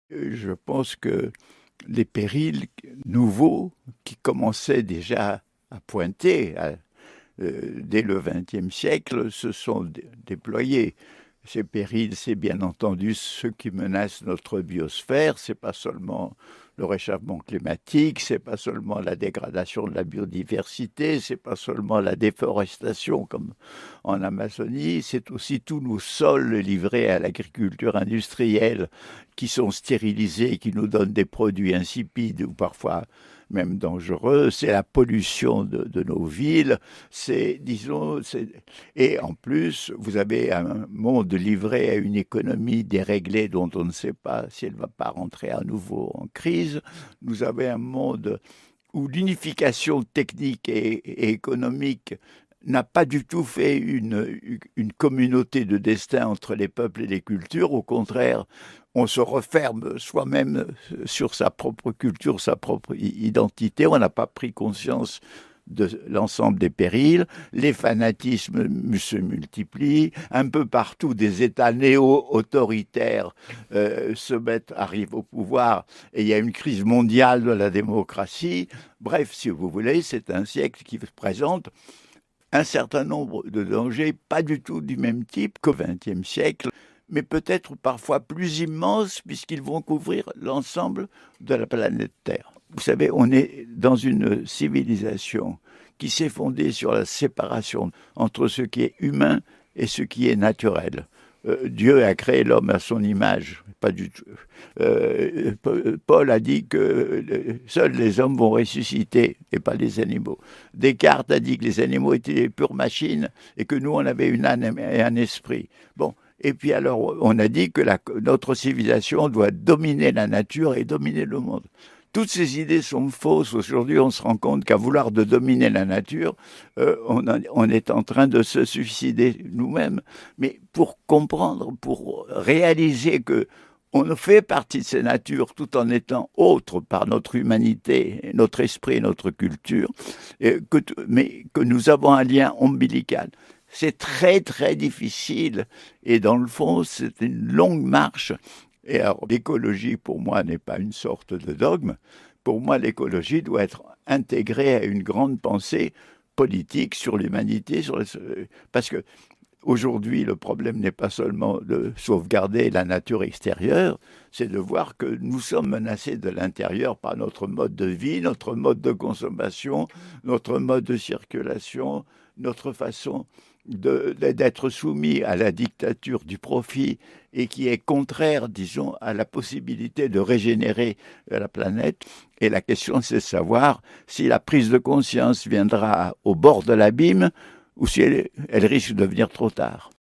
Je pense que les périls nouveaux qui commençaient déjà à pointer dès le XXe siècle se sont déployés. Ces périls, c'est bien entendu ceux qui menacent notre biosphère. C'est pas seulement le réchauffement climatique, c'est pas seulement la dégradation de la biodiversité, c'est pas seulement la déforestation comme en Amazonie, c'est aussi tous nos sols livrés à l'agriculture industrielle qui sont stérilisés, qui nous donnent des produits insipides ou parfois même dangereux, c'est la pollution de nos villes, et en plus, vous avez un monde livré à une économie déréglée dont on ne sait pas si elle ne va pas rentrer à nouveau en crise. Nous avons un monde où l'unification technique et économique n'a pas du tout fait une communauté de destin entre les peuples et les cultures. Au contraire, on se referme soi-même sur sa propre culture, sa propre identité. On n'a pas pris conscience de l'ensemble des périls, les fanatismes se multiplient, un peu partout des États néo-autoritaires arrivent au pouvoir et il y a une crise mondiale de la démocratie. Bref, si vous voulez, c'est un siècle qui présente un certain nombre de dangers, pas du tout du même type qu'au XXe siècle, mais peut-être parfois plus immenses puisqu'ils vont couvrir l'ensemble de la planète Terre. Vous savez, on est dans une civilisation qui s'est fondée sur la séparation entre ce qui est humain et ce qui est naturel. Dieu a créé l'homme à son image, pas du tout. Paul a dit que seuls les hommes vont ressusciter et pas les animaux. Descartes a dit que les animaux étaient des pures machines et que nous on avait une âme et un esprit. Bon, et puis alors on a dit que notre civilisation doit dominer la nature et dominer le monde. Toutes ces idées sont fausses. Aujourd'hui, on se rend compte qu'à vouloir de dominer la nature, on est en train de se suicider nous-mêmes. Mais pour comprendre, pour réaliser que on fait partie de ces natures tout en étant autres par notre humanité, notre esprit, notre culture, mais que nous avons un lien ombilical. C'est très très difficile et dans le fond, c'est une longue marche. Et alors, l'écologie, pour moi, n'est pas une sorte de dogme. Pour moi, l'écologie doit être intégrée à une grande pensée politique sur l'humanité, parce que aujourd'hui, le problème n'est pas seulement de sauvegarder la nature extérieure, c'est de voir que nous sommes menacés de l'intérieur par notre mode de vie, notre mode de consommation, notre mode de circulation, notre façon d'être soumis à la dictature du profit et qui est contraire, disons, à la possibilité de régénérer la planète. Et la question, c'est de savoir si la prise de conscience viendra au bord de l'abîme ou si elle risque de venir trop tard.